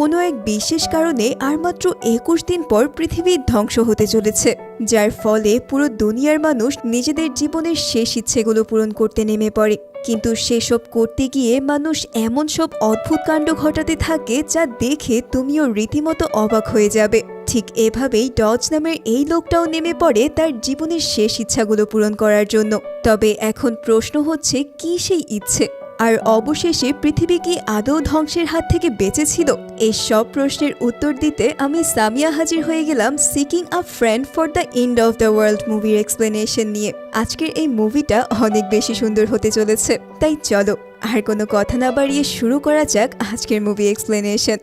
কোনো এক বিশেষ কারণে আর মাত্র ২১ দিন পর পৃথিবী ধ্বংস হতে চলেছে, যার ফলে পুরো দুনিয়ার মানুষ নিজেদের জীবনের শেষ ইচ্ছেগুলো পূরণ করতে নেমে পড়ে। কিন্তু সেসব করতে গিয়ে মানুষ এমন সব অদ্ভুত কাণ্ড ঘটাতে থাকে যা দেখে তুমিও রীতিমতো অবাক হয়ে যাবে। ঠিক এভাবেই ডজ নামের এই লোকটাও নেমে পড়ে তার জীবনের শেষ ইচ্ছাগুলো পূরণ করার জন্য। তবে এখন প্রশ্ন হচ্ছে, কি সেই ইচ্ছে, আর অবশেষে পৃথিবী কি আদৌ ধ্বংসের হাত থেকে বেঁচেছিল? এই সব প্রশ্নের উত্তর দিতে আমি সামিয়া হাজির হয়ে গেলাম seeking a friend for the end of the world মুভির এক্সপ্লেনেশন নিয়ে। আজকের এই মুভিটা অনেক বেশি সুন্দর হতে চলেছে, তাই চলো আর কোনো কথা না বাড়িয়ে শুরু করা যাক আজকের মুভি এক্সপ্লেনেশন।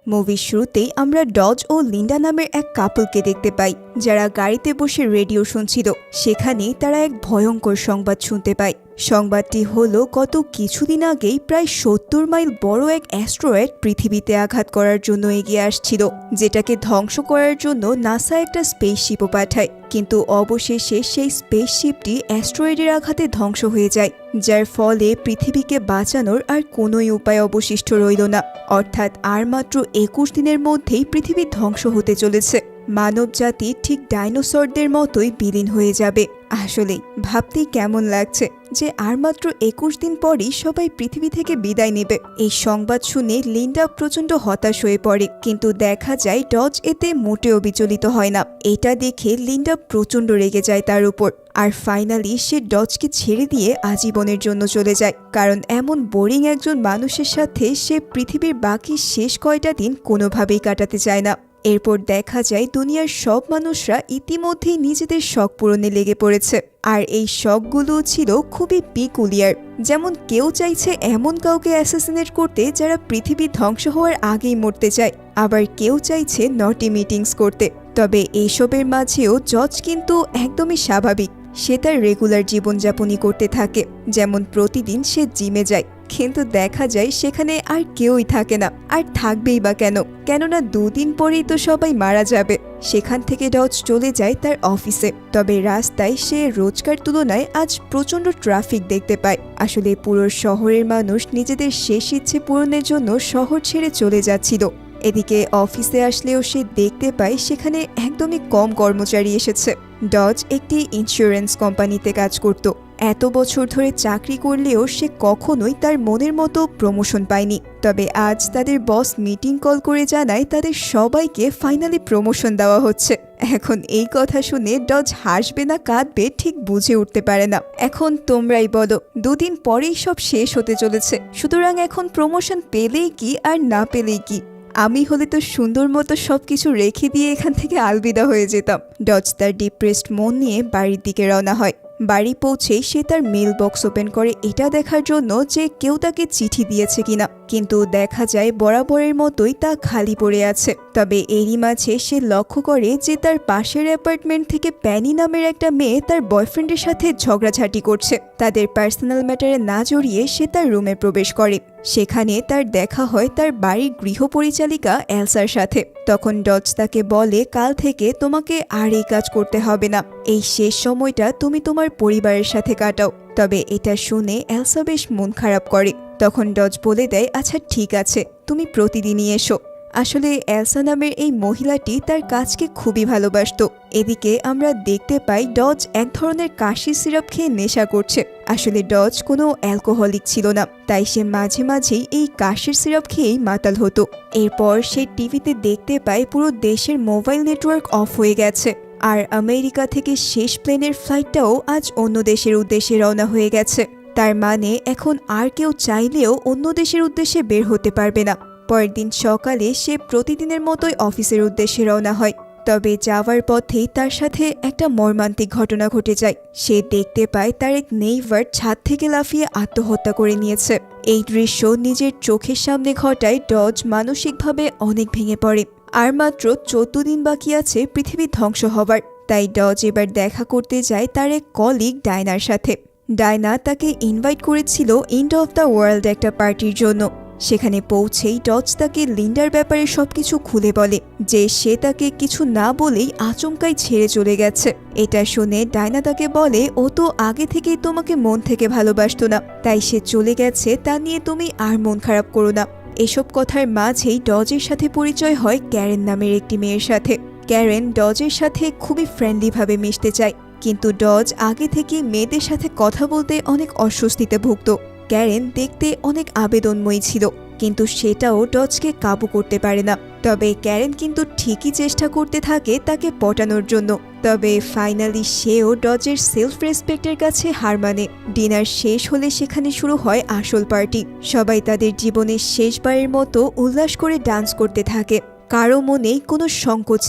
মুভির শুরুতেই আমরা ডজ ও লিন্ডা নামের এক কাপলকে দেখতে পাই, যারা গাড়িতে বসে রেডিও শুনছিল। সেখানেই তারা এক ভয়ঙ্কর সংবাদ শুনতে পায়। সংবাদটি হলো, গত কিছুদিন আগেই প্রায় ৭০ মাইল বড় এক অ্যাস্ট্রয়েড পৃথিবীতে আঘাত করার জন্য এগিয়ে আসছিল, যেটাকে ধ্বংস করার জন্য নাসা একটা স্পেসশিপও পাঠায়। কিন্তু অবশেষে সেই স্পেসশিপটি অ্যাস্ট্রয়েডের আঘাতে ধ্বংস হয়ে যায়, যার ফলে পৃথিবীকে বাঁচানোর আর কোনোই উপায় অবশিষ্ট রইল না। অর্থাৎ আর মাত্র ২১ দিনের মধ্যেই পৃথিবী ধ্বংস হতে চলেছে। মানব জাতি ঠিক ডাইনোসরদের মতোই বিলীন হয়ে যাবে। আসলেই ভাবতেই কেমন লাগছে যে আর মাত্র ২১ দিন পরই সবাই পৃথিবী থেকে বিদায় নেবে। এই সংবাদ শুনে লিন্ডা প্রচন্ড হতাশ হয়ে পড়ে, কিন্তু দেখা যায় ডজ এতে মোটেও বিচলিত হয় না। এটা দেখে লিন্ডা প্রচন্ড রেগে যায় তার উপর, আর ফাইনালি সে ডজকে ছেড়ে দিয়ে আজীবনের জন্য চলে যায়, কারণ এমন বোরিং একজন মানুষের সাথে সে পৃথিবীর বাকি শেষ কয়টা দিন কোনোভাবেই কাটাতে চায় না। এরপর দেখা যায় দুনিয়ার সব মানুষরা ইতিমধ্যেই নিজেদের শখ পূরণে লেগে পড়েছে, আর এই শখগুলো ছিল খুবই পিকুলিয়ার। যেমন কেউ চাইছে এমন কাউকে অ্যাসাসিনেট করতে যারা পৃথিবী ধ্বংস হওয়ার আগেই মরতে চায়, আবার কেউ চাইছে নটি মিটিংস করতে। তবে এইসবের মাঝেও জজ কিন্তু একদমই স্বাভাবিক। সে তার রেগুলার জীবনযাপনই করতে থাকে, যেমন প্রতিদিন সে জিমে যায়। কিন্তু দেখা যায় সেখানে আর কেউই থাকে না, আর থাকবেই বা কেন, কেননা ২ দিন পরেই তো সবাই মারা যাবে। সেখান থেকে ডজ চলে যায় তার অফিসে। তবে রাস্তায় সে রোজকার তুলনায় আজ প্রচন্ড ট্রাফিক দেখতে পায়। আসলে পুরো শহরের মানুষ নিজেদের শেষ ইচ্ছে পূরণের জন্য শহর ছেড়ে চলে যাচ্ছিল। এদিকে অফিসে আসলেও সে দেখতে পায় সেখানে একদমই কম কর্মচারী এসেছে। ডজ একটি ইন্স্যুরেন্স কোম্পানিতে কাজ করত। এত বছর ধরে চাকরি করলেও সে কখনোই তার মনের মতো প্রমোশন পায়নি। তবে আজ তাদের বস মিটিং কল করে জানায় তাদের সবাইকে ফাইনালি প্রমোশন দেওয়া হচ্ছে। এখন এই কথা শুনে ডজ হাসবে না কাঁদবে ঠিক বুঝে উঠতে পারে না। এখন তোমরাই বলো, ২ দিন পরেই সব শেষ হতে চলেছে, সুতরাং এখন প্রমোশন পেলেই কি আর না পেলেই কি? আমি হলে তো সুন্দর মতো সবকিছু রেখে দিয়ে এখান থেকে আলবিদা হয়ে যেতাম। ডজ তার ডিপ্রেসড মন নিয়ে বাড়ির দিকে রওনা হয়। বাড়ি পৌঁছেই সে তার মেল বক্স ওপেন করে এটা দেখার জন্য যে কেউ তাকে চিঠি দিয়েছে কিনা, কিন্তু দেখা যায় বরাবরের মতোই তা খালি পড়ে আছে। তবে এরই মাঝে সে লক্ষ্য করে যে তার পাশের অ্যাপার্টমেন্ট থেকে প্যানি নামের একটা মেয়ে তার বয়ফ্রেন্ডের সাথে ঝগড়াঝাটি করছে। তাদের পার্সোনাল ম্যাটারে না জড়িয়ে সে তার রুমে প্রবেশ করে। সেখানে তার দেখা হয় তার বাড়ির গৃহপরিচালিকা এলসার সাথে। তখন ডজ তাকে বলে, কাল থেকে তোমাকে আর এই কাজ করতে হবে না, এই শেষ সময়টা তুমি তোমার পরিবারের সাথে কাটাও। তবে এটা শুনে এলসা বেশ মন খারাপ করে। তখন ডজ বলে দেয়, আচ্ছা ঠিক আছে, তুমি প্রতিদিনই এসো। আসলে এলসা নামের এই মহিলাটি তার কাজকে খুবই ভালোবাসত। এদিকে আমরা দেখতে পাই ডজ এক ধরনের কাশি সিরাপ খেয়ে নেশা করছে। আসলে ডজ কোনো অ্যালকোহলিক ছিল না, তাই সে মাঝে মাঝেই এই কাশির সিরাপ খেয়েই মাতাল হতো। এরপর সে টিভিতে দেখতে পায় পুরো দেশের মোবাইল নেটওয়ার্ক অফ হয়ে গেছে, আর আমেরিকা থেকে শেষ প্লেনের ফ্লাইটটাও আজ অন্য দেশের উদ্দেশ্যে রওনা হয়ে গেছে। তার মানে এখন আর কেউ চাইলেও অন্য দেশের উদ্দেশ্যে বের হতে পারবে না। পরের দিন সকালে সে প্রতিদিনের মতোই অফিসের উদ্দেশ্যে রওনা হয়। তবে যাওয়ার পথেই তার সাথে একটা মর্মান্তিক ঘটনা ঘটে যায়। সে দেখতে পায় তার এক নেইবার ছাদ থেকে লাফিয়ে আত্মহত্যা করে নিয়েছে। এই দৃশ্য নিজের চোখের সামনে ঘটায় ডজ মানসিকভাবে অনেক ভেঙে পড়ে। আর মাত্র ১৪ দিন বাকি আছে পৃথিবী ধ্বংস হবার। তাই ডজ এবার দেখা করতে যায় তার এক কলিগ ডায়নার সাথে। ডায়না তাকে ইনভাইট করেছিল এন্ড অফ দ্য ওয়ার্ল্ড একটা পার্টির জন্য। সেখানে পৌঁছেই ডজ তাকে লিন্ডার ব্যাপারে সবকিছু খুলে বলে, যে সে তাকে কিছু না বলেই আচমকাই ছেড়ে চলে গেছে। এটা শুনে ডায়না তাকে বলে, ও তো আগে থেকেই তোমাকে মন থেকে ভালোবাসতো না, তাই সে চলে গেছে, তা নিয়ে তুমি আর মন খারাপ করো না। এসব কথার মাঝেই ডজের সাথে পরিচয় হয় ক্যারেন নামের একটি মেয়ের সাথে। ক্যারেন ডজের সাথে খুবই ফ্রেন্ডলিভাবে মিশতে চায়, কিন্তু ডজ আগে থেকে মেয়েদের সাথে কথা বলতে অনেক অস্বস্তিতে ভুগত। ক্যারেন দেখতে অনেক আবেদনময়ী ছিল, কিন্তু সেটাও ডজকে কাবু করতে পারে না। তবে ক্যারেন কিন্তু ঠিকই চেষ্টা করতে থাকে তাকে পটানোর জন্য। তবে ফাইনালি সেও ডজের সেলফ রেসপেক্টের কাছে হার মানে। ডিনার শেষ হলে সেখানে শুরু হয় আসল পার্টি। সবাই তাদের জীবনের শেষবারের মতো উল্লাস করে ডান্স করতে থাকে। কারো মনে কোনো সংকোচ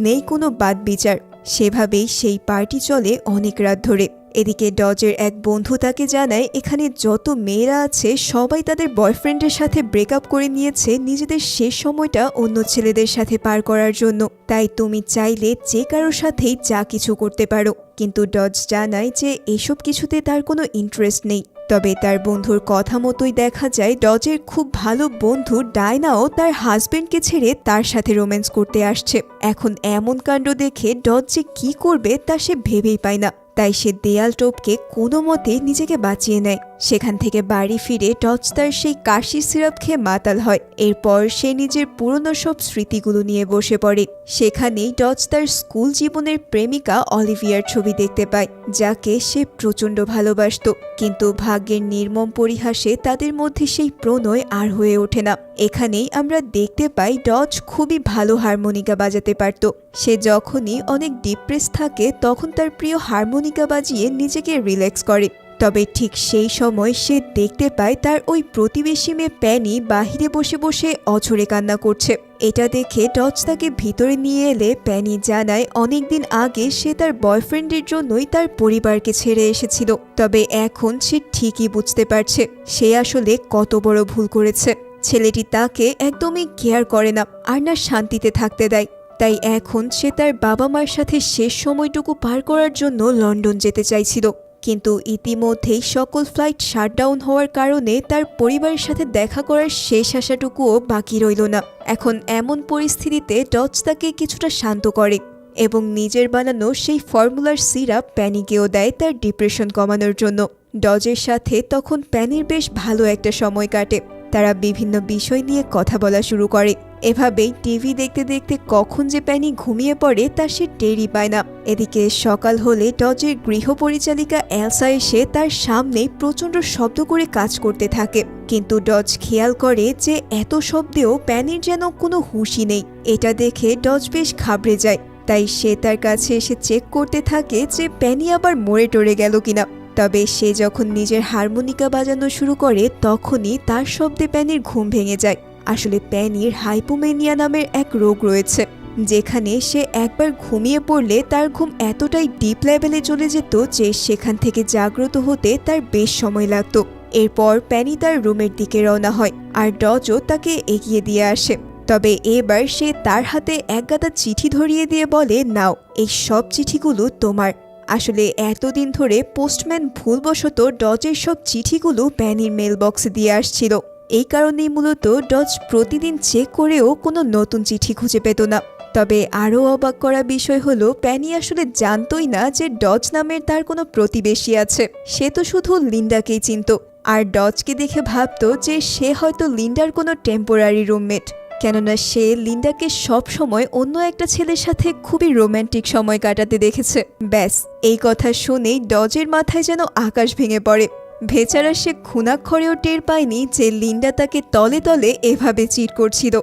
নেই কোনো বাদবিচার। সেভাবেই সেই পার্টি চলে অনেক রাত ধরে। এদিকে ডজের এক বন্ধু তাকে জানায় এখানে যত মেয়েরা আছে সবাই তাদের বয়ফ্রেন্ডের সাথে ব্রেকআপ করে নিয়েছে নিজেদের শেষ সময়টা অন্য ছেলেদের সাথে পার করার জন্য। তাই তুমি চাইলে যে কারোর সাথেই যা কিছু করতে পারো। কিন্তু ডজ জানায় যে এসব কিছুতে তার কোনো ইন্টারেস্ট নেই। তবে তার বন্ধুর কথা মতোই দেখা যায় ডজের খুব ভালো বন্ধু ডায়নাও তার হাজবেন্ডকে ছেড়ে তার সাথে রোম্যান্স করতে আসছে। এখন এমন কাণ্ড দেখে ডজ যে কি করবে তা সে ভেবেই পায় না। তাই সে দেয়াল টপকে কোনো মতে নিজেকে বাঁচিয়ে নেয়। সেখান থেকে বাড়ি ফিরে ডজ তার সেই কাশি সিরাপ খেয়ে মাতাল হয়। এরপর সে নিজের পুরনো সব স্মৃতিগুলো নিয়ে বসে পড়ে। সেখানেই ডজ তার স্কুল জীবনের প্রেমিকা অলিভিয়ার ছবি দেখতে পায়, যাকে সে প্রচণ্ড ভালোবাসত। কিন্তু ভাগ্যের নির্মম পরিহাসে তাদের মধ্যে সেই প্রণয় আর হয়ে ওঠে না। এখানেই আমরা দেখতে পাই ডজ খুবই ভালো হারমোনিকা বাজাতে পারত। সে যখনই অনেক ডিপ্রেস থাকে তখন তার প্রিয় হারমোনিকা বাজিয়ে নিজেকে রিল্যাক্স করে। তবে ঠিক সেই সময় সে দেখতে পায় তার ওই প্রতিবেশী মেয়ে প্যানি বাহিরে বসে বসে অঝরে কান্না করছে। এটা দেখে ডজ তাকে ভিতরে নিয়ে এলে প্যানি জানায় অনেকদিন আগে সে তার বয়ফ্রেন্ডের জন্যই তার পরিবারকে ছেড়ে এসেছিল। তবে এখন সে ঠিকই বুঝতে পারছে সে আসলে কত বড় ভুল করেছে। ছেলেটি তাকে একদমই কেয়ার করে না, আর না শান্তিতে থাকতে দেয়। তাই এখন সে তার বাবা মায়ের সাথে শেষ সময়টুকু পার করার জন্য লন্ডন যেতে চাইছিল। কিন্তু ইতিমধ্যেই সকল ফ্লাইট শাটডাউন হওয়ার কারণে তার পরিবারের সাথে দেখা করার শেষ আশাটুকুও বাকি রইল না। এখন এমন পরিস্থিতিতে ডজ তাকে কিছুটা শান্ত করে এবং নিজের বানানো সেই ফর্মুলার সিরাপ প্যানিকেও দেয় তার ডিপ্রেশন কমানোর জন্য। ডজের সাথে তখন প্যানির বেশ ভালো একটা সময় কাটে। তারা বিভিন্ন বিষয় নিয়ে কথা বলা শুরু করে। এভাবেই টিভি দেখতে দেখতে কখন যে প্যানি ঘুমিয়ে পড়ে তা সে টেরই পায় না। এদিকে সকাল হলে ডজের গৃহপরিচালিকা এলসা এসে তার সামনে প্রচণ্ড শব্দ করে কাজ করতে থাকে। কিন্তু ডজ খেয়াল করে যে এত শব্দেও প্যানির যেন কোনো হুঁশই নেই। এটা দেখে ডজ বেশ ঘাবড়ে যায়। তাই সে তার কাছে এসে চেক করতে থাকে যে প্যানি আবার মরে টরে গেল কিনা। তবে সে যখন নিজের হারমোনিকা বাজানো শুরু করে তখনই তার শব্দে প্যানির ঘুম ভেঙে যায়। আসলে প্যানির হাইপোমেনিয়া নামের এক রোগ রয়েছে, যেখানে সে একবার ঘুমিয়ে পড়লে তার ঘুম এতটাই ডিপ লেভেলে চলে যেত যে সেখান থেকে জাগ্রত হতে তার বেশ সময় লাগত। এরপর প্যানি তার রুমের দিকে রওনা হয়, আর ডজও তাকে এগিয়ে দিয়ে আসে। তবে এবার সে তার হাতে একগাদা চিঠি ধরিয়ে দিয়ে বলে, নাও, এই সব চিঠিগুলো তোমার। আসলে এতদিন ধরে পোস্টম্যান ভুলবশত ডজের সব চিঠিগুলো প্যানির মেল বক্সে দিয়ে আসছিল। এই কারণেই মূলত ডজ প্রতিদিন চেক করেও কোনো নতুন চিঠি খুঁজে পেত না। তবে আরও অবাক করা বিষয় হলো প্যানি আসলে জানতই না যে ডজ নামের তার কোনো প্রতিবেশী আছে। সে তো শুধু লিন্ডাকেই চিনত, আর ডজকে দেখে ভাবত যে সে হয়তো লিন্ডার কোনো টেম্পোরারি রুমমেট। কেননা সে লিন্ডাকে সব সময় অন্য একটা ছেলের সাথে খুবই রোম্যান্টিক সময় কাটাতে দেখেছে। ব্যাস, এই কথা শুনেই ডজের মাথায় যেন আকাশ ভেঙে পড়ে। বেচারা সে খুনাক্ষরেও টের পায়নি যে লিন্ডা তাকে তলে তলে এভাবে চিট করছিল,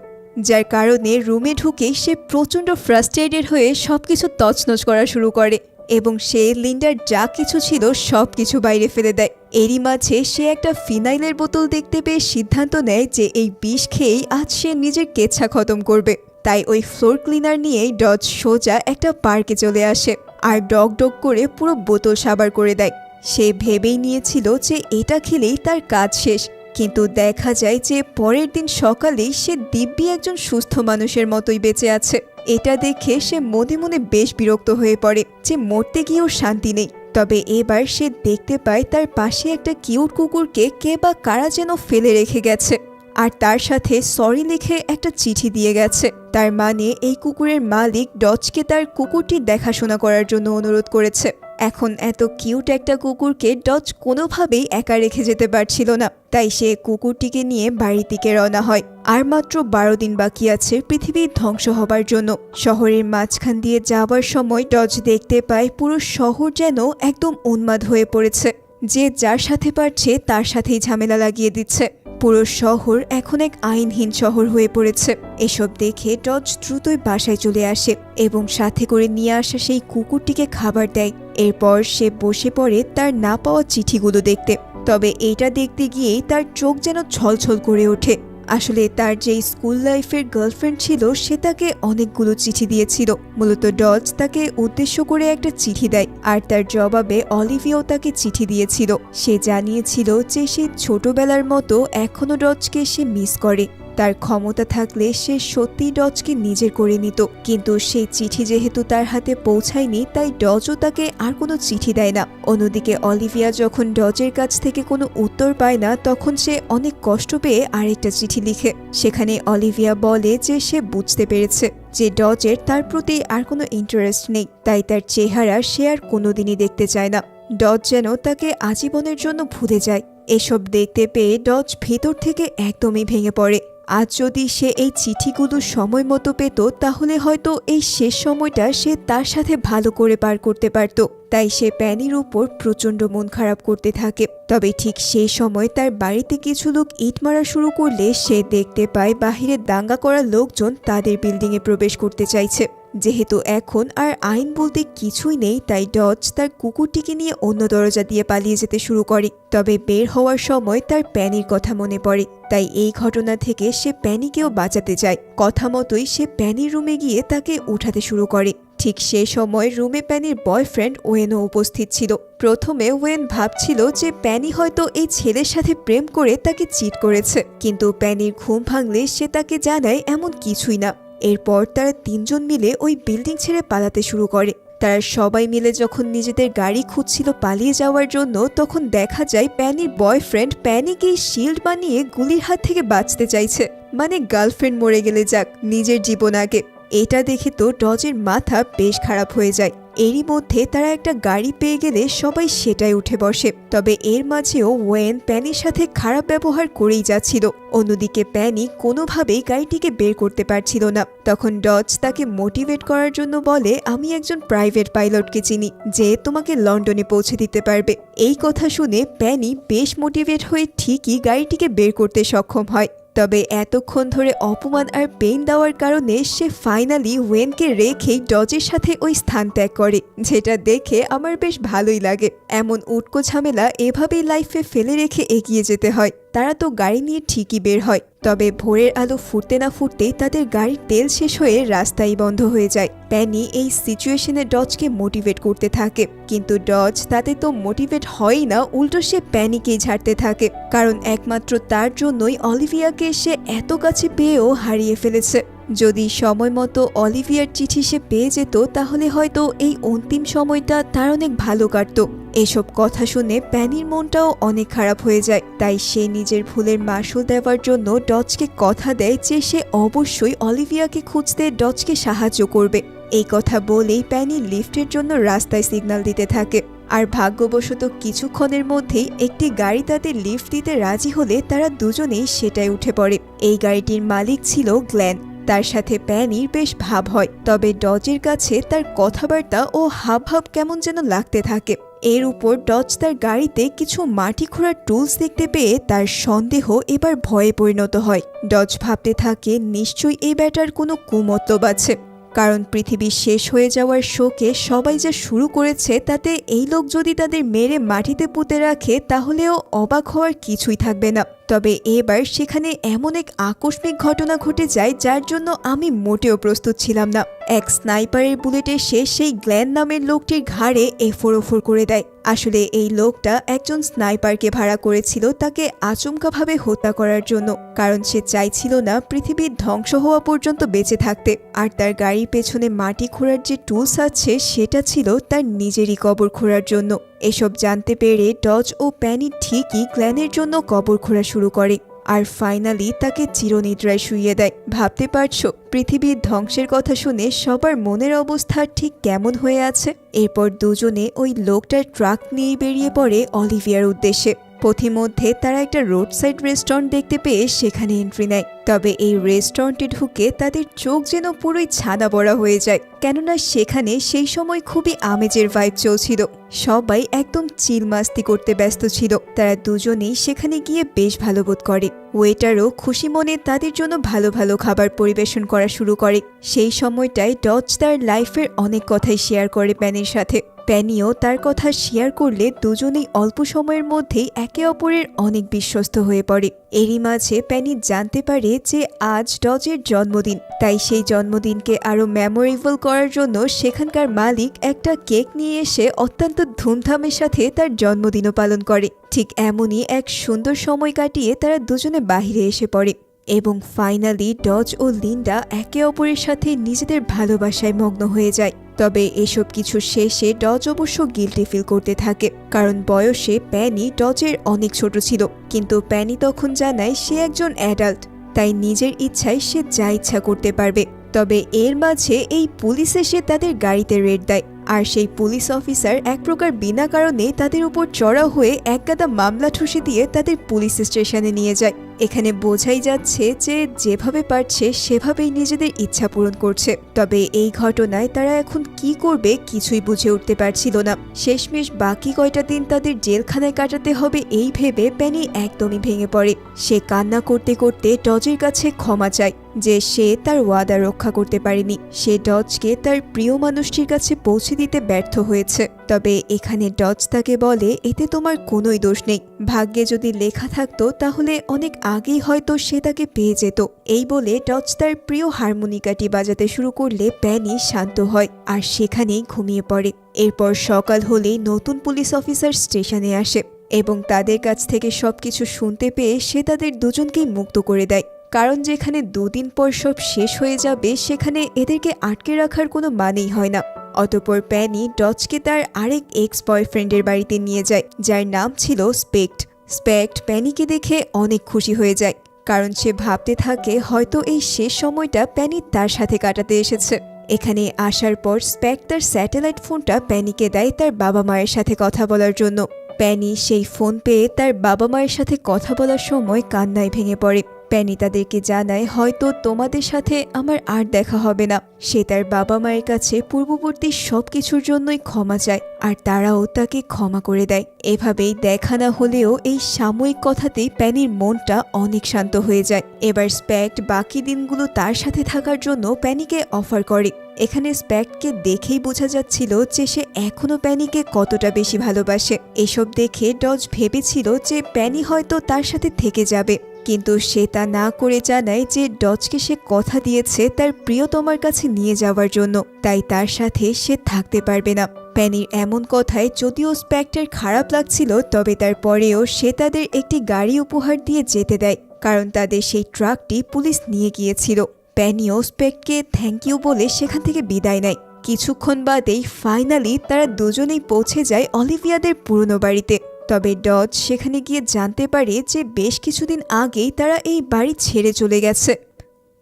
যার কারণে রুমে ঢুকেই সে প্রচণ্ড ফ্রাস্ট্রেটেড হয়ে সবকিছু তছনছ করা শুরু করে এবং সে লিন্ডার যা কিছু ছিল সবকিছু বাইরে ফেলে দেয়। এরই মাঝে সে একটা ফিনাইলের বোতল দেখতে পেয়ে সিদ্ধান্ত নেয় যে এই বিষ খেয়েই আজ সে নিজের কেচ্ছা খতম করবে। তাই ওই ফ্লোর ক্লিনার নিয়েই ডজ সোজা একটা পার্কে চলে আসে আর ডগ ডগ করে পুরো বোতল সাবার করে দেয়। সে ভেবেই নিয়েছিল যে এটা খেলেই তার কাজ শেষ, কিন্তু দেখা যায় যে পরের দিন সকালেই সে দিব্যি একজন সুস্থ মানুষের মতোই বেঁচে আছে। এটা দেখে সে মনে মনে বেশ বিরক্ত হয়ে পড়ে যে মরতে গিয়েও শান্তি নেই। তবে এবার সে দেখতে পায় তার পাশে একটা কিউট কুকুরকে কে বা কারা যেন ফেলে রেখে গেছে, আর তার সাথে সরি লিখে একটা চিঠি দিয়ে গেছে। তার মানে এই কুকুরের মালিক ডজকে তার কুকুরটি দেখাশোনা করার জন্য অনুরোধ করেছে। এখন এত কিউট একটা কুকুরকে ডজ কোনোভাবেই একা রেখে যেতে পারছিল না, তাই সে কুকুরটিকে নিয়ে বাড়ির দিকে রওনা হয়। আর মাত্র 12 দিন বাকি আছে পৃথিবী ধ্বংস হবার জন্য। শহরের মাঝখান দিয়ে যাওয়ার সময় ডজ দেখতে পায় পুরো শহর যেন একদম উন্মাদ হয়ে পড়েছে। যে যার সাথে পারছে তার সাথেই ঝামেলা লাগিয়ে দিচ্ছে। পুরো শহর এখন এক আইনহীন শহর হয়ে পড়েছে। এসব দেখে ডজ দ্রুতই বাসায় চলে আসে এবং সাথে করে নিয়ে আসা সেই কুকুরটিকে খাবার দেয়। এরপর সে বসে পড়ে তার না পাওয়া চিঠিগুলো দেখতে। তবে এটা দেখতে গিয়েই তার চোখ যেন ছলছল করে ওঠে। আসলে তার যে স্কুল লাইফের গার্লফ্রেন্ড ছিল সে তাকে অনেকগুলো চিঠি দিয়েছিল। মূলত ডজ তাকে উদ্দেশ্য করে একটা চিঠি দেয়, আর তার জবাবে অলিভিয়াও তাকে চিঠি দিয়েছিল। সে জানিয়েছিল যে সে ছোটবেলার মতো এখনো ডজকে সে মিস করে। তার ক্ষমতা থাকলে সে সত্যি ডজকে নিজের করে নিত, কিন্তু সেই চিঠি যেহেতু তার হাতে পৌঁছায়নি তাই ডজও তাকে আর কোনো চিঠি দেয় না। অন্যদিকে অলিভিয়া যখন ডজের কাছ থেকে কোনো উত্তর পায় না তখন সে অনেক কষ্ট পেয়ে আরেকটা চিঠি লিখে। সেখানে অলিভিয়া বলে যে সে বুঝতে পেরেছে যে ডজের তার প্রতি আর কোনো ইন্টারেস্ট নেই, তাই তার চেহারা সে আর কোনোদিনই দেখতে চায় না। ডজ যেন তাকে আজীবনের জন্য ভুলে যায়। এসব দেখতে পেয়ে ডজ ভেতর থেকে একদমই ভেঙে পড়ে। আজ যদি সে এই চিঠিগুলো সময় মতো পেত তাহলে হয়তো এই শেষ সময়টা সে তার সাথে ভালো করে পার করতে পারত। তাই সে প্যানির উপর প্রচণ্ড মন খারাপ করতে থাকে। তবে ঠিক সেই সময় তার বাড়িতে কিছু লোক ইট মারা শুরু করলে সে দেখতে পায় বাহিরে দাঙ্গা করা লোকজন তাদের বিল্ডিংয়ে প্রবেশ করতে চাইছে। যেহেতু এখন আর আইন বলতে কিছুই নেই তাই ডজ তার কুকুরটিকে নিয়ে অন্য দরজা দিয়ে পালিয়ে যেতে শুরু করে। তবে বের হওয়ার সময় তার প্যানির কথা মনে পড়ে, তাই এই ঘটনা থেকে সে প্যানিকেও বাঁচাতে চায়। কথা মতোই সে প্যানির রুমে গিয়ে তাকে উঠাতে শুরু করে। ঠিক সে সময় রুমে প্যানির বয়ফ্রেন্ড ওয়েনও উপস্থিত ছিল। প্রথমে ওয়েন ভাবছিল যে প্যানি হয়তো এই ছেলের সাথে প্রেম করে তাকে চিট করেছে, কিন্তু প্যানির ঘুম ভাঙলে সে তাকে জানায় এমন কিছুই না। এরপর তারা তিনজন মিলে ওই বিল্ডিং ছেড়ে পালাতে শুরু করে। তারা সবাই মিলে যখন নিজেদের গাড়ি খুঁজছিল পালিয়ে যাওয়ার জন্য তখন দেখা যায় প্যানির বয়ফ্রেন্ড প্যানিকে শিল্ড বানিয়ে গুলির হাত থেকে বাঁচতে চাইছে। মানে গার্লফ্রেন্ড মরে গেলে যাক, নিজের জীবন আগে। এটা দেখে তো ডজের মাথা বেশ খারাপ হয়ে যায়। এরই মধ্যে তারা একটা গাড়ি পেয়ে গেলে সবাই সেটাই উঠে বসে। তবে এর মাঝেও ওয়েন প্যানির সাথে খারাপ ব্যবহার করেই যাচ্ছিল। অন্যদিকে প্যানি কোনোভাবেই গাড়িটিকে বের করতে পারছিল না। তখন ডজ তাকে মোটিভেট করার জন্য বলে, আমি একজন প্রাইভেট পাইলটকে চিনি যে তোমাকে লন্ডনে পৌঁছে দিতে পারবে। এই কথা শুনে প্যানি বেশ মোটিভেট হয়ে ঠিকই গাড়িটিকে বের করতে সক্ষম হয়। তবে এতক্ষণ ধরে অপমান আর পেইন দেওয়ার কারণে সে ফাইনালি ওয়েনকে রেখেই ডজের সাথে ওই স্থান ত্যাগ করে, যেটা দেখে আমার বেশ ভালোই লাগে। এমন উটকো ঝামেলা এভাবেই লাইফে ফেলে রেখে এগিয়ে যেতে হয়। তারা তো গাড়ি নিয়ে ঠিকই বের হয়, তবে ভোরের আলো ফুটতে না ফুটতেই তাদের গাড়ির তেল শেষ হয়ে রাস্তাই বন্ধ হয়ে যায়। প্যানি এই সিচুয়েশনে ডজকে মোটিভেট করতে থাকে, কিন্তু ডজ তাতে তো মোটিভেট হয়ই না, উল্টো সে প্যানিকেই ঝাড়তে থাকে। কারণ একমাত্র তার জন্যই অলিভিয়াকে সে এত কাছে পেয়েও হারিয়ে ফেলেছে। যদি সময় মতো অলিভিয়ার চিঠি সে পেয়ে যেত তাহলে হয়তো এই অন্তিম সময়টা তার অনেক ভালো কাটত। এসব কথা শুনে প্যানির মনটাও অনেক খারাপ হয়ে যায়। তাই সে নিজের ভুলের মাসুল দেওয়ার জন্য ডজকে কথা দেয় যে সে অবশ্যই অলিভিয়াকে খুঁজতে ডজকে সাহায্য করবে। এই কথা বলেই প্যানি লিফটের জন্য রাস্তায় সিগন্যাল দিতে থাকে। আর ভাগ্যবশত কিছুক্ষণের মধ্যেই একটি গাড়ি তাদের লিফট দিতে রাজি হলে তারা দুজনেই সেটাই উঠে পড়ে। এই গাড়িটির মালিক ছিল গ্ল্যান। তার সাথে প্যানির বেশ ভাব হয়, তবে ডজের কাছে তার কথাবার্তা ও হাবভাব কেমন যেন লাগতে থাকে। এর উপর ডজ তার গাড়িতে কিছু মাটি খোঁড়ার টুলস দেখতে পেয়ে তার সন্দেহ এবার ভয়ে পরিণত হয়। ডজ ভাবতে থাকে নিশ্চয়ই এই ব্যাটার কোনো কুমতলব আছে, কারণ পৃথিবী শেষ হয়ে যাওয়ার শোকে সবাই যা শুরু করেছে তাতে এই লোক যদি তাদের মেরে মাটিতে পুঁতে রাখে তাহলেও অবাক হওয়ার কিছুই থাকবে না। তবে এবার সেখানে এমন এক আকস্মিক ঘটনা ঘটে যায় যার জন্য আমি মোটেও প্রস্তুত ছিলাম না। এক স্নাইপারের বুলেট এসে সেই গ্ল্যান নামের লোকটির ঘাড়ে এফোর করে দেয়। আসলে এই লোকটা একজন স্নাইপারকে ভাড়া করেছিল তাকে আচমকাভাবে হত্যা করার জন্য, কারণ সে চাইছিল না পৃথিবীর ধ্বংস হওয়া পর্যন্ত বেঁচে থাকতে। আর তার গাড়ির পেছনে মাটি খোঁড়ার যে টুলস আছে সেটা ছিল তার নিজেরই কবর খোঁড়ার জন্য। এসব জানতে পেরে ডজ ও প্যানি ঠিকই গ্ল্যানের জন্য কবর খোঁড়া শুরু করে। আর ফাইনালি তাকে চিরনিদ্রায় শুইয়ে দেয়। ভাবতে পারছো পৃথিবীর ধ্বংসের কথা শুনে সবার মনের অবস্থা ঠিক কেমন হয়ে আছে। এরপর দুজনে ওই লোকটার ট্রাক নিয়ে বেরিয়ে পড়ে অলিভিয়ার উদ্দেশ্যে। পথিমধ্যে তারা একটা রোড সাইড রেস্টুরেন্ট দেখতে পেয়ে সেখানে এন্ট্রি নেয়। তবে এই রেস্টুরেন্টে ঢুকে তাদের চোখ যেন পুরোই ছানা বড়া হয়ে যায়, কেননা সেখানে সেই সময় খুবই আমেজের ভাইব চলছিল। সবাই একদম চিল মাস্তি করতে ব্যস্ত ছিল। তারা দুজনেই সেখানে গিয়ে বেশ ভালো বোধ করে। ওয়েটারও খুশি মনে তাদের জন্য ভালো ভালো খাবার পরিবেশন করা শুরু করে। সেই সময়টায় ডজ তার লাইফের অনেক কথাই শেয়ার করে প্যানির সাথে। প্যানিও তার কথা শেয়ার করলে দুজনেই অল্প সময়ের মধ্যেই একে অপরের অনেক বিশ্বস্ত হয়ে পড়ে। এরই মাঝে প্যানি জানতে পারে যে আজ ডজের জন্মদিন, তাই সেই জন্মদিনকে আরো মেমোরেবল করার জন্য সেখানকার মালিক একটা কেক নিয়ে এসে অত্যন্ত ধুমধামের সাথে তার জন্মদিনও পালন করে। ঠিক এমনই এক সুন্দর সময় কাটিয়ে তারা দুজনে বাহিরে এসে পড়ে এবং ফাইনালি ডজ ও লিন্ডা একে অপরের সাথে নিজেদের ভালোবাসায় মগ্ন হয়ে যায়। তবে এসব কিছু শেষে ডজ অবশ্য গিল্টি ফিল করতে থাকে, কারণ বয়সে প্যানি ডজের অনেক ছোট ছিল। কিন্তু প্যানি তখন জানায় সে একজন অ্যাডাল্ট, তাই নিজের ইচ্ছায় সে যা ইচ্ছা করতে পারবে। তবে এর মাঝে এই পুলিশ এসে তাদের গাড়িতে রেড দেয়, আর সেই পুলিশ অফিসার এক প্রকার বিনা কারণে তাদের উপর চড়াও হয়ে একগাদা মামলা ঠুসে দিয়ে তাদের পুলিশ স্টেশনে নিয়ে যায়। এখানে বোঝাই যাচ্ছে যে যেভাবে পারছে সেভাবেই নিজেদের ইচ্ছা পূরণ করছে। তবে এই ঘটনায় তারা এখন কি করবে কিছুই বুঝে উঠতে পারছিল না। শেষমেশ বাকি কয়টা দিন তাদের জেলখানায় কাটাতে হবে এই ভেবে প্যানি একদমই ভেঙে পড়ে। সে কান্না করতে করতে ডজের কাছে ক্ষমা চায় যে সে তার ওয়াদা রক্ষা করতে পারেনি। সে ডজকে তার প্রিয় মানুষটির কাছে পৌঁছে দিতে ব্যর্থ হয়েছে। তবে এখানে ডজ তাকে বলে এতে তোমার কোনোই দোষ নেই, ভাগ্যে যদি লেখা থাকতো তাহলে অনেক আগেই হয়তো সে তাকে পেয়ে যেত। এই বলে ডজ তার প্রিয় হারমোনিকাটি বাজাতে শুরু করলে প্যানি শান্ত হয় আর সেখানেই ঘুমিয়ে পড়ে। এরপর সকাল হলেই নতুন পুলিশ অফিসার স্টেশনে আসে এবং তাদের কাছ থেকে সবকিছু শুনতে পেয়ে সে তাদের দুজনকেই মুক্ত করে দেয়, কারণ যেখানে দুদিন পর সব শেষ হয়ে যাবে সেখানে এদেরকে আটকে রাখার কোনো মানেই হয় না। অতঃপর প্যানি ডজকে তার আরেক এক্স বয়ফ্রেন্ডের বাড়িতে নিয়ে যায়, যার নাম ছিল স্পেক্ট। স্পেক্ট প্যানিকে দেখে অনেক খুশি হয়ে যায়, কারণ সে ভাবতে থাকে হয়তো এই শেষ সময়টা প্যানি তার সাথে কাটাতে এসেছে। এখানে আসার পর স্পেক্ট তার স্যাটেলাইট ফোনটা প্যানিকে দেয় তার বাবা মায়ের সাথে কথা বলার জন্য। প্যানি সেই ফোন পেয়ে তার বাবা মায়ের সাথে কথা বলার সময় কান্নায় ভেঙে পড়ে। প্যানি তাদেরকে জানায় হয়তো তোমাদের সাথে আমার আর দেখা হবে না। সে তার বাবা মায়ের কাছে পূর্ববর্তী সবকিছুর জন্যই ক্ষমা চায়, আর তারাও তাকে ক্ষমা করে দেয়। এভাবেই দেখা না হলেও এই সাময়িক কথাতেই প্যানির মনটা অনেক শান্ত হয়ে যায়। এবার স্পেক্ট বাকি দিনগুলো তার সাথে থাকার জন্য প্যানিকে অফার করে। এখানে স্পেক্টকে দেখেই বোঝা যাচ্ছিল যে সে এখনো প্যানিকে কতটা বেশি ভালোবাসে। এসব দেখে ডজ ভেবেছিল যে প্যানি হয়তো তার সাথে থেকে যাবে, কিন্তু সে তা না করে জানায় যে ডজকে সে কথা দিয়েছে তার প্রিয়তমার কাছে নিয়ে যাওয়ার জন্য, তাই তার সাথে সে থাকতে পারবে না। প্যানির এমন কথায় যদিও স্পেক্টের খারাপ লাগছিল, তবে তারপরেও সে তাদের একটি গাড়ি উপহার দিয়ে যেতে দেয়, কারণ তাদের সেই ট্রাকটি পুলিশ নিয়ে গিয়েছিল। প্যানিও স্পেক্টকে থ্যাংক ইউ বলে সেখান থেকে বিদায় নেয়। কিছুক্ষণ বাদেই ফাইনালি তারা দুজনেই পৌঁছে যায় অলিভিয়াদের পুরনো বাড়িতে। তবে ডজ সেখানে গিয়ে জানতে পারে যে বেশ কিছুদিন আগেই তারা এই বাড়ি ছেড়ে চলে গেছে।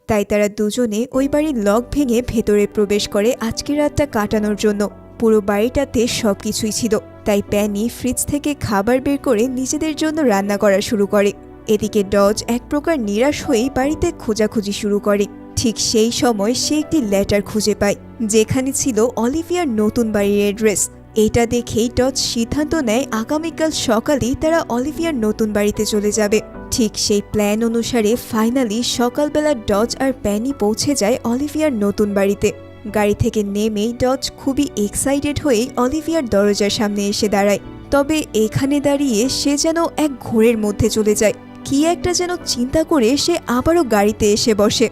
তাই তারা দুজনে ওই বাড়ির লক ভেঙে ভেতরে প্রবেশ করে আজকের রাতটা কাটানোর জন্য। পুরো বাড়িটাতে সবকিছুই ছিল, তাই প্যানি ফ্রিজ থেকে খাবার বের করে নিজেদের জন্য রান্না করা শুরু করে। এদিকে ডজ এক প্রকার নিরাশ হয়েই বাড়িতে খোঁজাখুঁজি শুরু করে। ঠিক সেই সময় সে একটি লেটার খুঁজে পায়, যেখানে ছিল অলিভিয়ার নতুন বাড়ির অ্যাড্রেস। এটা দেখেই ডজ সিদ্ধান্ত নেয় আগামীকাল সকালেই তারা অলিভিয়ার নতুন বাড়িতে চলে যাবে। ঠিক সেই প্ল্যান অনুসারে ফাইনালি সকালবেলা ডজ আর প্যানি পৌঁছে যায় অলিভিয়ার নতুন বাড়িতে। গাড়ি থেকে নেমেই ডজ খুবই এক্সাইটেড হয়ে অলিভিয়ার দরজার সামনে এসে দাঁড়ায়। তবে এখানে দাঁড়িয়ে সে যেন এক ঘোরের মধ্যে চলে যায়। কি একটা যেন চিন্তা করে সে আবারও গাড়িতে এসে বসে।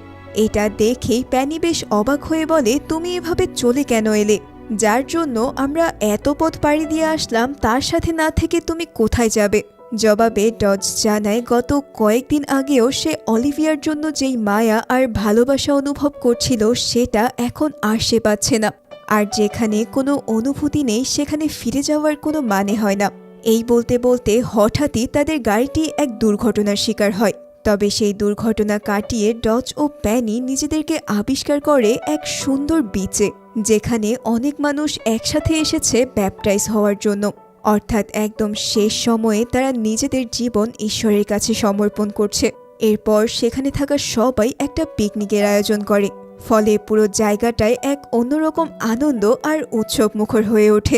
এটা দেখেই প্যানি বেশ অবাক হয়ে বলে, তুমি এভাবে চলে কেন এলে? যার জন্য আমরা এত পথ পাড়ি দিয়ে আসলাম তার সাথে না থেকে তুমি কোথায় যাবে? জবাবে ডজ জানায় গত কয়েকদিন আগেও সে অলিভিয়ার জন্য যেই মায়া আর ভালোবাসা অনুভব করছিল সেটা এখন আর সে পাচ্ছে না। আর যেখানে কোনো অনুভূতি নেই সেখানে ফিরে যাওয়ার কোনো মানে হয় না। এই বলতে বলতে হঠাৎই তাদের গাড়িটি এক দুর্ঘটনার শিকার হয়। তবে সেই দুর্ঘটনা কাটিয়ে ডজ ও প্যানি নিজেদেরকে আবিষ্কার করে এক সুন্দর বিচে, যেখানে অনেক মানুষ একসাথে এসেছে ব্যাপটাইজ হওয়ার জন্য। অর্থাৎ একদম শেষ সময়ে তারা নিজেদের জীবন ঈশ্বরের কাছে সমর্পণ করছে। এরপর সেখানে থাকা সবাই একটা পিকনিকের আয়োজন করে, ফলে পুরো জায়গাটায় এক অন্যরকম আনন্দ আর উৎসব মুখর হয়ে ওঠে।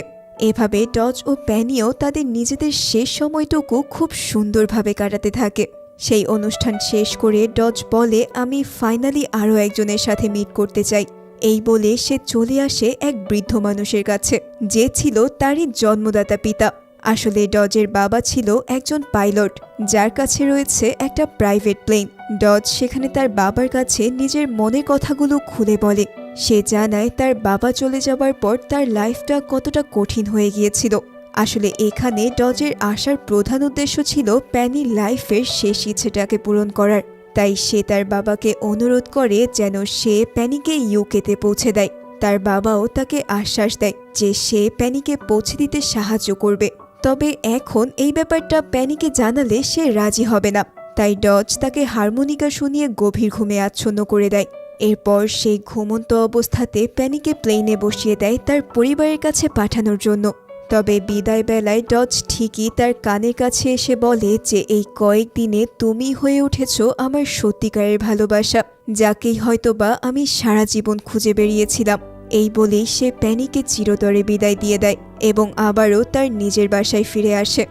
এভাবে ডজ ও প্যানিও তাদের নিজেদের শেষ সময়টুকু খুব সুন্দরভাবে কাটাতে থাকে। সেই অনুষ্ঠান শেষ করে ডজ বলে, আমি ফাইনালি আরও একজনের সাথে মিট করতে চাই। এই বলে সে চলে আসে এক বৃদ্ধ মানুষের কাছে, যে ছিল তারই জন্মদাতা পিতা। আসলে ডজের বাবা ছিল একজন পাইলট, যার কাছে রয়েছে একটা প্রাইভেট প্লেন। ডজ সেখানে তার বাবার কাছে নিজের মনের কথাগুলো খুলে বলে। সে জানায় তার বাবা চলে যাবার পর তার লাইফটা কতটা কঠিন হয়ে গিয়েছিল। আসলে এখানে ডজের আসার প্রধান উদ্দেশ্য ছিল প্যানির লাইফের শেষ ইচ্ছেটাকে পূরণ করার। তাই সে তার বাবাকে অনুরোধ করে যেন সে প্যানিকে ইউকেতে পৌঁছে দেয়। তার বাবাও তাকে আশ্বাস দেয় যে সে প্যানিকে পৌঁছে দিতে সাহায্য করবে। তবে এখন এই ব্যাপারটা প্যানিকে জানালে সে রাজি হবে না। তাই ডজ তাকে হারমোনিকা শুনিয়ে গভীর ঘুমে আচ্ছন্ন করে দেয়। এরপর সেই ঘুমন্ত অবস্থাতে প্যানিকে প্লেনে বসিয়ে দেয় তার পরিবারের কাছে পাঠানোর জন্য। তবে বিদায় বেলায় ডজ ঠিকই তার কানের কাছে এসে বলে যে এই কয়েকদিনে তুমি হয়ে উঠেছ আমার সত্যিকারের ভালোবাসা, যাকেই হয়তোবা আমি সারা জীবন খুঁজে বেরিয়েছিলাম। এই বলেই সে প্যানিকে চিরতরে বিদায় দিয়ে দেয় এবং আবারও তার নিজের বাসায় ফিরে আসে।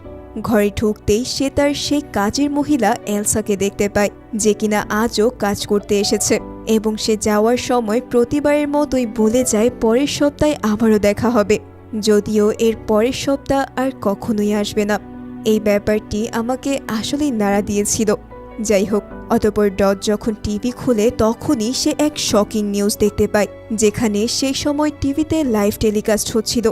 ঘরে ঢুকতেই সে তার সেই কাজের মহিলা এলসাকে দেখতে পায়, যে কিনা আজও কাজ করতে এসেছে, এবং সে যাওয়ার সময় প্রতিবারের মতোই বলে যায় পরের সপ্তাহে আবারও দেখা হবে, যদিও এর পরের সপ্তাহ আর কখনোই আসবে না। এই ব্যাপারটি আমাকে আসলেই নাড়া দিয়েছিল। যাই হোক, অতঃপর ডজ যখন টিভি খুলে তখনই সে এক শকিং নিউজ দেখতে পায়, যেখানে সেই সময় টিভিতে লাইভ টেলিকাস্ট হচ্ছিল।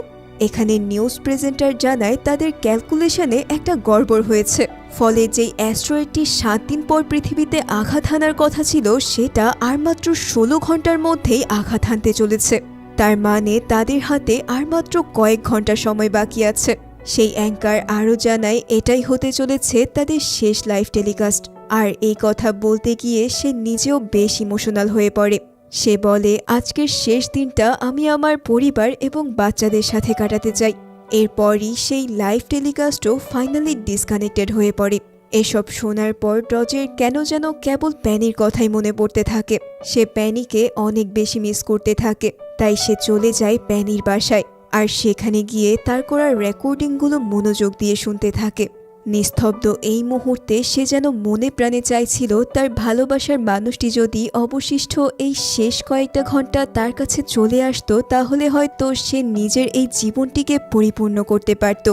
এখানে নিউজ প্রেজেন্টার জানায় তাদের ক্যালকুলেশনে একটা গড়বড় হয়েছে, ফলে যেই অ্যাস্ট্রয়েডটি 7 দিন পর পৃথিবীতে আঘাত হানার কথা ছিল সেটা আর মাত্র 16 ঘন্টার মধ্যেই আঘাত হানতে চলেছে। তার মানে তাদের হাতে আর মাত্র কয়েক ঘন্টা সময় বাকি আছে। সেই অ্যাঙ্কার আরও জানায় এটাই হতে চলেছে তাদের শেষ লাইভ টেলিকাস্ট। আর এই কথা বলতে গিয়ে সে নিজেও বেশ ইমোশনাল হয়ে পড়ে। সে বলে, আজকের শেষ দিনটা আমি আমার পরিবার এবং বাচ্চাদের সাথে কাটাতে চাই। এরপরই সেই লাইভ টেলিকাস্টও ফাইনালি ডিসকানেক্টেড হয়ে পড়ে। এসব শোনার পর ডজের কেন যেন কেবল প্যানির কথাই মনে পড়তে থাকে। সে প্যানিকে অনেক বেশি মিস করতে থাকে। তাই সে চলে যায় প্যানির বাসায়, আর সেখানে গিয়ে তার করা রেকর্ডিংগুলো মনোযোগ দিয়ে শুনতে থাকে। নিস্তব্ধ এই মুহূর্তে সে যেন মনে প্রাণে চাইছিল তার ভালোবাসার মানুষটি যদি অবশিষ্ট এই শেষ কয়েকটা ঘন্টা তার কাছে চলে আসতো, তাহলে হয়তো সে নিজের এই জীবনটিকে পরিপূর্ণ করতে পারত।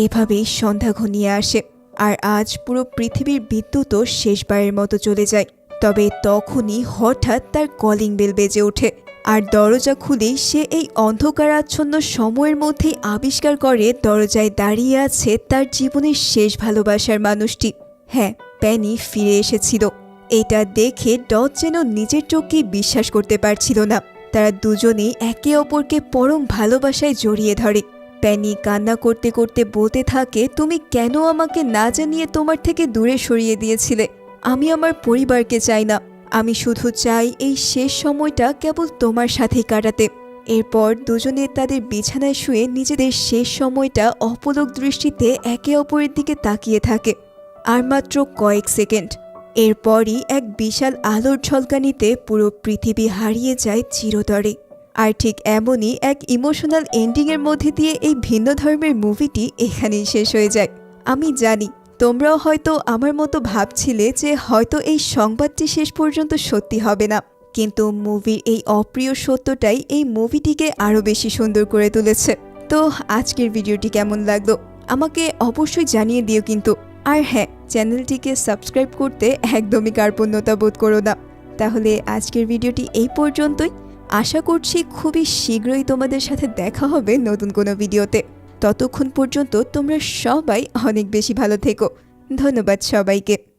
এভাবেই সন্ধ্যা ঘনিয়ে আসে, আর আজ পুরো পৃথিবীর বিদ্যুৎও শেষবারের মতো চলে যায়। তবে তখনই হঠাৎ তার কলিং বেল বেজে ওঠে, আর দরজা খুলেই সে এই অন্ধকারাচ্ছন্ন সময়ের মধ্যেই আবিষ্কার করে দরজায় দাঁড়িয়ে আছে তার জীবনের শেষ ভালোবাসার মানুষটি। হ্যাঁ, প্যানি ফিরে এসেছিল। এটা দেখে ডজ যেন নিজের চোখকেই বিশ্বাস করতে পারছিল না। তারা দুজনেই একে অপরকে পরম ভালোবাসায় জড়িয়ে ধরে। প্যানি কান্না করতে করতে বলতে থাকে, তুমি কেন আমাকে না জানিয়ে তোমার থেকে দূরে সরিয়ে দিয়েছিলে? আমি আমার পরিবারকে চাই না, আমি শুধু চাই এই শেষ সময়টা কেবল তোমার সাথেই কাটাতে। এরপর দুজনে তাদের বিছানায় শুয়ে নিজেদের শেষ সময়টা অপলক দৃষ্টিতে একে অপরের দিকে তাকিয়ে থাকে। আর মাত্র কয়েক সেকেন্ড, এরপরই এক বিশাল আলোর ঝলকানিতে পুরো পৃথিবী হারিয়ে যায় চিরতরে। আর ঠিক এমনই এক ইমোশনাল এন্ডিংয়ের মধ্যে দিয়ে এই ভিন্ন ধর্মের মুভিটি এখানেই শেষ হয়ে যায়। আমি জানি তোমরাও হয়তো আমার মতো ভাবছিলে যে হয়তো এই সংবাদটি শেষ পর্যন্ত সত্যি হবে না, কিন্তু মুভির এই অপ্রিয় সত্যটাই এই মুভিটিকে আরও বেশি সুন্দর করে তুলেছে। তো আজকের ভিডিওটি কেমন লাগলো আমাকে অবশ্যই জানিয়ে দিও কিন্তু। আর হ্যাঁ, চ্যানেলটিকে সাবস্ক্রাইব করতে একদমই কার্পণ্যতা বোধ করো না। তাহলে আজকের ভিডিওটি এই পর্যন্তই। আশা করছি খুবই শীঘ্রই তোমাদের সাথে দেখা হবে নতুন কোনো ভিডিওতে। ততক্ষণ পর্যন্ত তোমরা সবাই অনেক বেশি ভালো থেকো। ধন্যবাদ সবাইকে।